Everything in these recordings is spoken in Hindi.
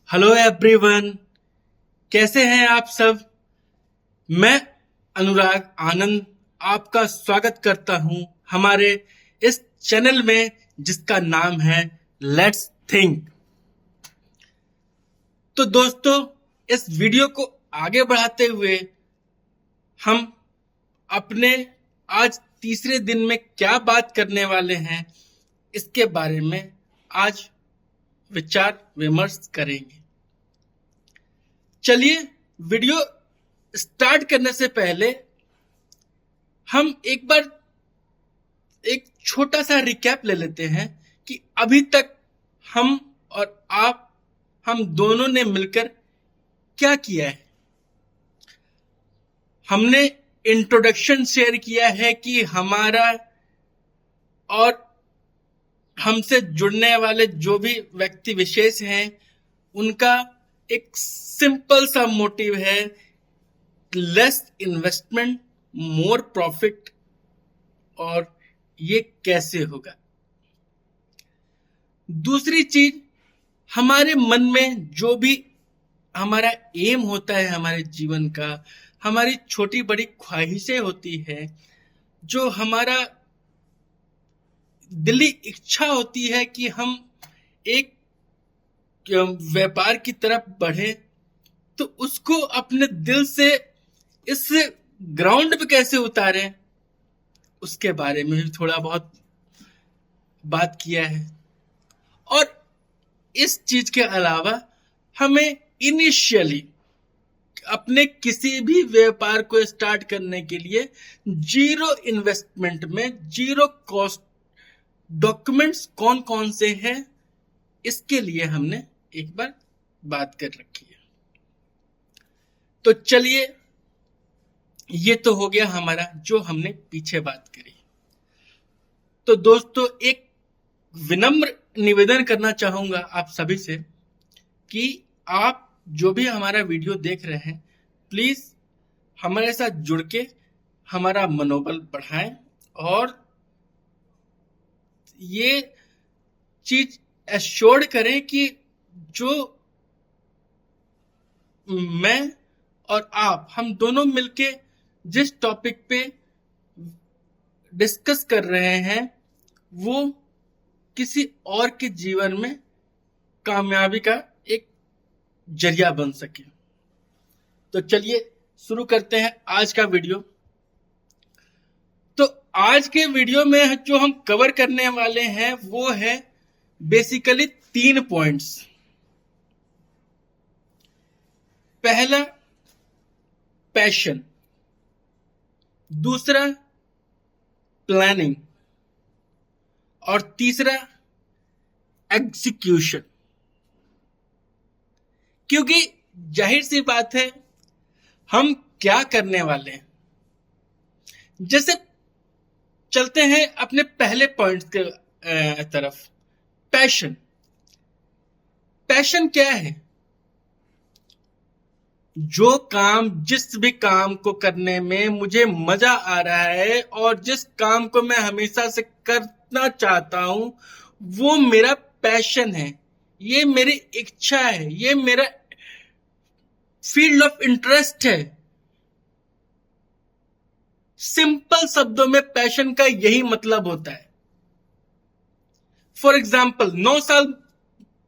हेलो एवरीवन, कैसे हैं आप सब। मैं अनुराग आनंद आपका स्वागत करता हूं हमारे इस चैनल में जिसका नाम है लेट्स थिंक। तो दोस्तों, इस वीडियो को आगे बढ़ाते हुए हम अपने आज तीसरे दिन में क्या बात करने वाले हैं इसके बारे में आज विचार विमर्श करेंगे। चलिए, वीडियो स्टार्ट करने से पहले हम एक बार एक छोटा सा रिकैप ले लेते हैं कि अभी तक हम और हम दोनों ने मिलकर क्या किया है। हमने इंट्रोडक्शन शेयर किया है कि हमारा और हमसे जुड़ने वाले जो भी व्यक्ति विशेष हैं उनका एक सिंपल सा मोटिव है, लेस इन्वेस्टमेंट मोर प्रॉफिट। और ये कैसे होगा। दूसरी चीज, हमारे मन में जो भी हमारा एम होता है हमारे जीवन का, हमारी छोटी बड़ी ख्वाहिशें होती है, जो हमारा दिली इच्छा होती है कि हम एक व्यापार की तरफ बढ़े, तो उसको अपने दिल से इस ग्राउंड पे कैसे उतारें उसके बारे में भी थोड़ा बहुत बात किया है। और इस चीज के अलावा हमें इनिशियली अपने किसी भी व्यापार को स्टार्ट करने के लिए जीरो इन्वेस्टमेंट में जीरो कॉस्ट डॉक्यूमेंट्स कौन कौन से हैं इसके लिए हमने एक बार बात कर रखी है। तो चलिए, ये तो हो गया हमारा जो हमने पीछे बात करी। तो दोस्तों, एक विनम्र निवेदन करना चाहूंगा आप सभी से कि आप जो भी हमारा वीडियो देख रहे हैं, प्लीज हमारे साथ जुड़ के हमारा मनोबल बढ़ाएं और ये चीज एश्योर्ड करें कि जो मैं और हम दोनों मिलके जिस टॉपिक पे डिस्कस कर रहे हैं वो किसी और के जीवन में कामयाबी का एक जरिया बन सके। तो चलिए शुरू करते हैं आज का वीडियो। तो आज के वीडियो में जो हम कवर करने वाले हैं वो है बेसिकली 3 पॉइंट्स। पहला, पैशन। दूसरा, प्लानिंग। और तीसरा, एग्जीक्यूशन। क्योंकि जाहिर सी बात है, हम क्या करने वाले हैं। जैसे चलते हैं अपने पहले पॉइंट के तरफ। पैशन। पैशन क्या है? जो काम, जिस भी काम को करने में मुझे मजा आ रहा है और जिस काम को मैं हमेशा से करना चाहता हूं वो मेरा पैशन है, ये मेरी इच्छा है, ये मेरा फील्ड ऑफ इंटरेस्ट है। सिंपल शब्दों में पैशन का यही मतलब होता है। फॉर एग्जाम्पल, 9 साल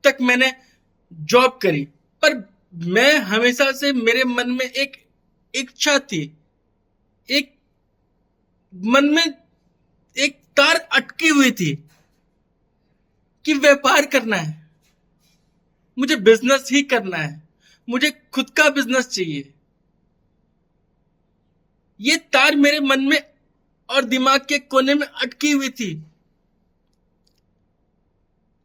तक मैंने जॉब करी, पर मैं हमेशा से मेरे मन में एक इच्छा थी, एक मन में एक तार अटकी हुई थी कि व्यापार करना है, मुझे बिजनेस ही करना है, मुझे खुद का बिजनेस चाहिए। ये तार मेरे मन में और दिमाग के कोने में अटकी हुई थी।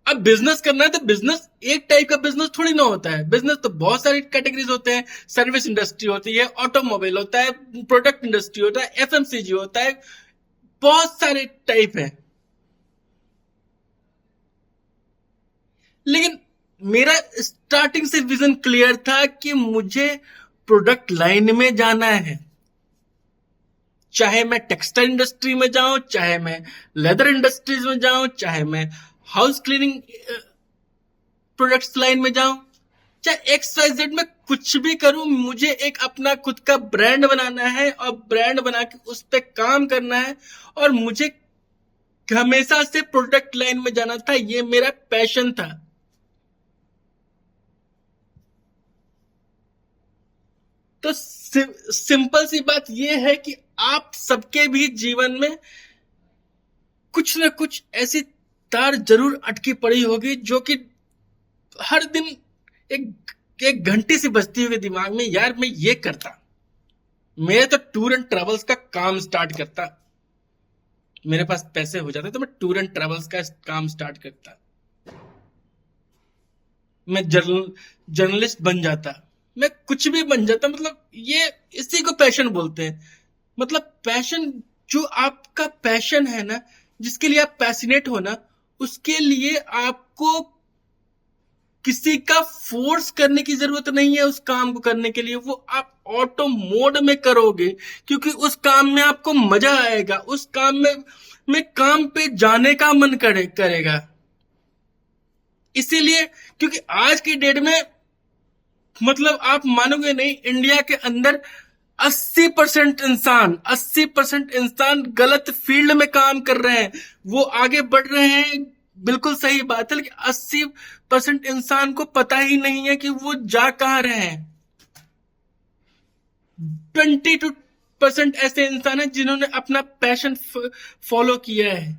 अब बिजनेस करना है तो बिजनेस एक टाइप का बिजनेस थोड़ी ना होता है। बिजनेस तो बहुत सारी कैटेगरीज होते हैं। सर्विस इंडस्ट्री होती है, ऑटोमोबाइल होता है, प्रोडक्ट इंडस्ट्री होता है, एफएमसीजी होता है, बहुत सारे टाइप है। लेकिन मेरा स्टार्टिंग से विजन क्लियर था कि मुझे प्रोडक्ट लाइन में जाना है। चाहे मैं टेक्सटाइल इंडस्ट्री में जाऊं, चाहे मैं लेदर इंडस्ट्रीज में जाऊं, चाहे मैं हाउस क्लीनिंग प्रोडक्ट्स लाइन में जाऊं, चाहे XYZ में कुछ भी करूं, मुझे एक अपना खुद का ब्रांड बनाना है और ब्रांड बना के उस पर काम करना है। और मुझे हमेशा से प्रोडक्ट लाइन में जाना था, ये मेरा पैशन था। तो सिंपल सी बात यह है कि आप सबके भी जीवन में कुछ ना कुछ ऐसी तार जरूर अटकी पड़ी होगी जो कि हर दिन एक एक घंटे से बजती हुई दिमाग में, यार मैं ये करता। मैं तो टूर एंड ट्रेवल्स का काम स्टार्ट करता, मेरे पास पैसे हो जाते तो मैं टूर एंड ट्रेवल्स का काम स्टार्ट करता, मैं जर्नलिस्ट बन जाता, मैं कुछ भी बन जाता। मतलब ये इसी को पैशन बोलते हैं। मतलब पैशन, जो आपका पैशन है ना, जिसके लिए आप पैशनेट हो ना, उसके लिए आपको किसी का फोर्स करने की जरूरत नहीं है उस काम को करने के लिए। वो आप ऑटो मोड में करोगे, क्योंकि उस काम में आपको मजा आएगा, उस काम में काम पे जाने का मन करेगा। इसीलिए, क्योंकि आज की डेट में, मतलब आप मानोगे नहीं, इंडिया के अंदर 80% इंसान गलत फील्ड में काम कर रहे हैं। वो आगे बढ़ रहे हैं, बिल्कुल सही बात है, लेकिन 80% इंसान को पता ही नहीं है कि वो जा कहां रहे हैं। 22% ऐसे इंसान हैं जिन्होंने अपना पैशन फॉलो किया है,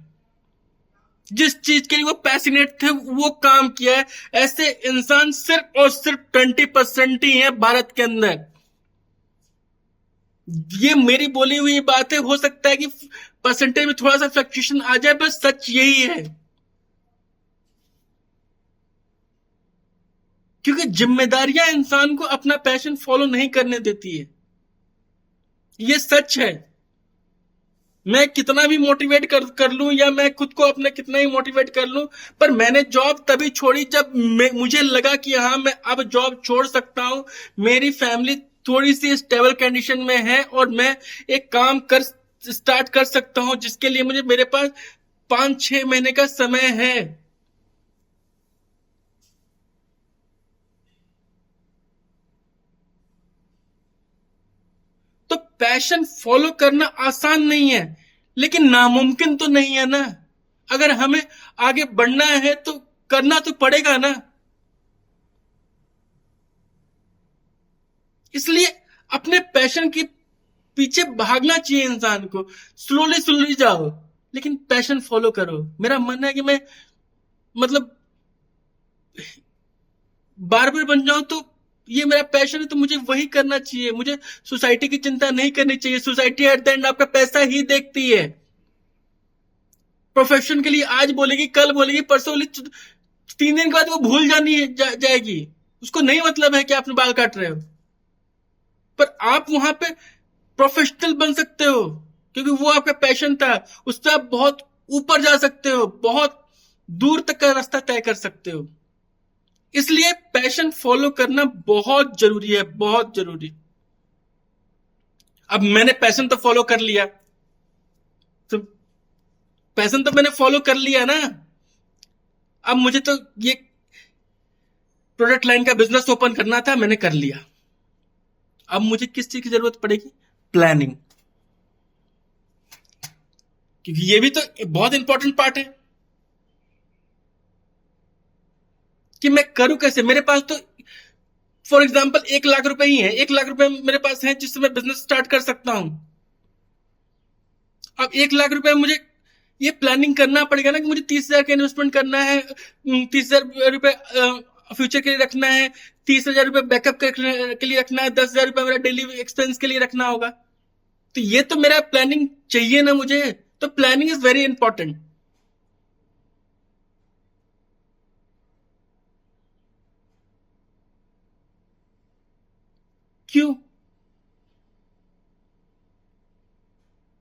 जिस चीज के लिए वो पैशनेट थे वो काम किया है। ऐसे इंसान सिर्फ और सिर्फ 20% ही है भारत के अंदर। ये मेरी बोली हुई बात है, हो सकता है कि परसेंटेज में थोड़ा सा फ्लक्चुएशन आ जाए, बस सच यही है। क्योंकि जिम्मेदारियां इंसान को अपना पैशन फॉलो नहीं करने देती है, ये सच है। मैं कितना भी मोटिवेट कर लूं, या मैं खुद को अपने कितना ही मोटिवेट कर लूं, पर मैंने जॉब तभी छोड़ी जब मुझे लगा कि हाँ, मैं अब जॉब छोड़ सकता हूं, मेरी फैमिली थोड़ी सी स्टेबल कंडीशन में है और मैं एक काम स्टार्ट कर सकता हूं, जिसके लिए मेरे पास 5-6 महीने का समय है। तो पैशन फॉलो करना आसान नहीं है, लेकिन नामुमकिन तो नहीं है ना। अगर हमें आगे बढ़ना है तो करना तो पड़ेगा ना। इसलिए अपने पैशन के पीछे भागना चाहिए इंसान को। स्लोली जाओ, लेकिन पैशन फॉलो करो। मेरा मन है कि मैं, मतलब, बार्बर बन जाऊं, तो ये मेरा पैशन है, तो मुझे वही करना चाहिए। मुझे सोसाइटी की चिंता नहीं करनी चाहिए। सोसाइटी एट द एंड आपका पैसा ही देखती है। प्रोफेशन के लिए आज बोलेगी, कल बोलेगी, परसों बोलेगी, 3 दिन के बाद वो भूल जाएगी। उसको नहीं मतलब है कि आपने बाल काट रहे हो। पर आप वहां पे प्रोफेशनल बन सकते हो, क्योंकि वो आपका पैशन था। उससे आप बहुत ऊपर जा सकते हो, बहुत दूर तक का रास्ता तय कर सकते हो। इसलिए पैशन फॉलो करना बहुत जरूरी है, बहुत जरूरी। अब मैंने पैशन तो फॉलो कर लिया, तो पैशन तो मैंने फॉलो कर लिया ना। अब मुझे तो ये प्रोडक्ट लाइन का बिजनेस ओपन करना था, मैंने कर लिया। अब मुझे किस चीज की जरूरत पड़ेगी? प्लानिंग। क्योंकि ये भी तो बहुत इंपॉर्टेंट पार्ट है कि मैं करूं कैसे। मेरे पास तो फॉर एग्जाम्पल 1 लाख रुपए ही है, 1 लाख रुपए मेरे पास है जिससे मैं बिजनेस स्टार्ट कर सकता हूं। अब 1 लाख रुपए मुझे ये प्लानिंग करना पड़ेगा ना कि मुझे 30,000 का इन्वेस्टमेंट करना है, 30,000 रुपए फ्यूचर के लिए रखना है, 30,000 रुपए बैकअप के लिए रखना है, 10,000 रुपए मेरा डेली एक्सपेंस के लिए रखना होगा। तो ये तो मेरा प्लानिंग चाहिए ना मुझे। तो प्लानिंग इज वेरी इंपॉर्टेंट। क्यों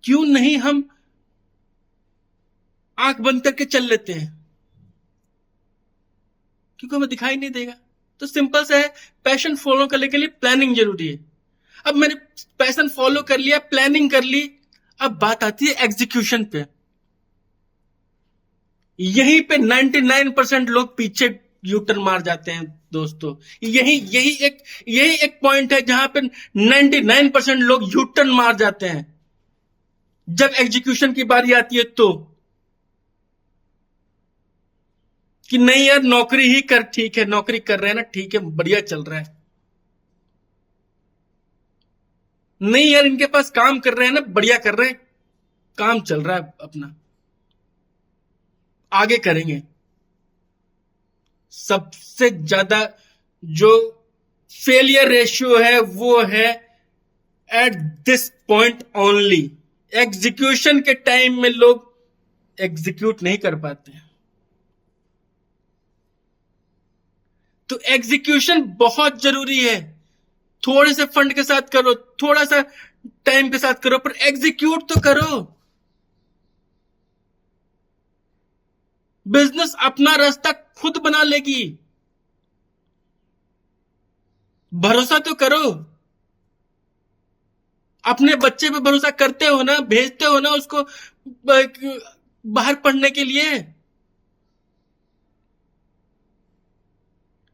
क्यों नहीं हम आंख बंद करके चल लेते हैं? क्योंकि हमें दिखाई नहीं देगा। तो सिंपल सा है, पैशन फॉलो करने के लिए प्लानिंग जरूरी है। अब मैंने पैशन फॉलो कर लिया, प्लानिंग कर ली, अब बात आती है एग्जीक्यूशन पे। यहीं पे 99% लोग पीछे यूटर्न मार जाते हैं, दोस्तों। यही एक पॉइंट है जहां पे 99% लोग यू टर्न मार जाते हैं जब एग्जीक्यूशन की बारी आती है तो, कि नहीं यार नौकरी ही कर, ठीक है नौकरी कर रहे हैं ना, ठीक है बढ़िया चल रहा है, नहीं यार इनके पास काम कर रहे हैं ना, बढ़िया कर रहे हैं, काम चल रहा है अपना, आगे करेंगे। सबसे ज्यादा जो फेलियर रेशियो है वो है at this point only. Execution के टाइम में लोग एग्जीक्यूट नहीं कर पाते हैं। तो एग्जीक्यूशन बहुत जरूरी है। थोड़े से फंड के साथ करो, थोड़ा सा टाइम के साथ करो, पर एग्जीक्यूट तो करो। बिजनेस अपना रास्ता खुद बना लेगी, भरोसा तो करो। अपने बच्चे पे भरोसा करते हो ना, भेजते हो ना उसको बाहर पढ़ने के लिए,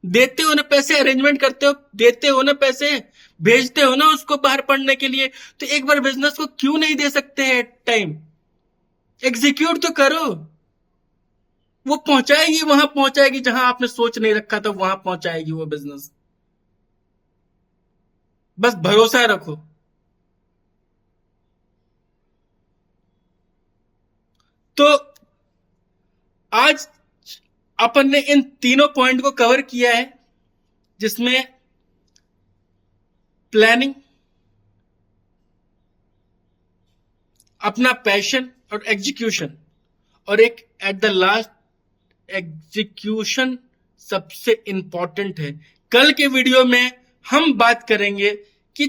देते हो ना पैसे, अरेंजमेंट करते हो, देते हो ना पैसे, भेजते हो ना उसको बाहर पढ़ने के लिए, तो एक बार बिजनेस को क्यों नहीं दे सकते हैं टाइम? एग्जीक्यूट तो करो। वो पहुंचाएगी, वहां पहुंचाएगी जहां आपने सोच नहीं रखा था, वहां पहुंचाएगी वो बिजनेस। बस भरोसा रखो। तो आज अपन ने इन तीनों पॉइंट को कवर किया है, जिसमें प्लानिंग, अपना पैशन और एग्जीक्यूशन, और एक एट द लास्ट एग्जीक्यूशन सबसे इंपॉर्टेंट है। कल के वीडियो में हम बात करेंगे कि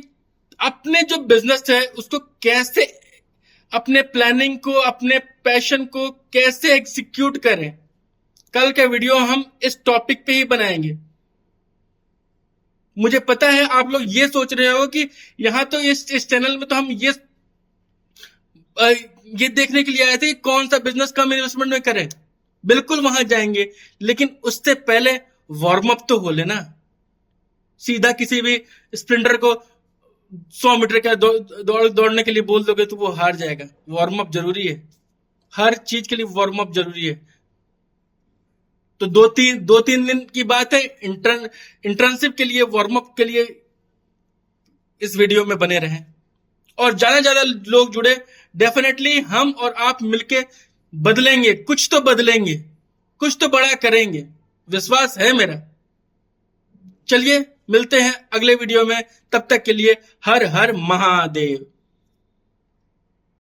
अपने जो बिजनेस है उसको कैसे, अपने प्लानिंग को, अपने पैशन को कैसे एग्जीक्यूट करें। कल का वीडियो हम इस टॉपिक पे ही बनाएंगे। मुझे पता है आप लोग ये सोच रहे हो कि यहां तो इस चैनल में तो हम ये देखने के लिए आए थे कि कौन सा बिजनेस कम इन्वेस्टमेंट में करें। बिल्कुल वहां जाएंगे, लेकिन उससे पहले वार्म अप तो हो लेना। सीधा किसी भी स्प्रिंटर को 100 मीटर का दौड़ने के लिए बोल दोगे तो वो हार जाएगा। वार्म अप जरूरी है, हर चीज के लिए वार्म अप जरूरी है। तो दो तीन दिन की बात है, इंटर्नशिप के लिए, वार्म अप के लिए इस वीडियो में बने रहें और ज्यादा ज्यादा लोग जुड़े। डेफिनेटली हम और आप मिलके बदलेंगे, कुछ तो बदलेंगे, कुछ तो बड़ा करेंगे, विश्वास है मेरा। चलिए मिलते हैं अगले वीडियो में, तब तक के लिए हर हर महादेव।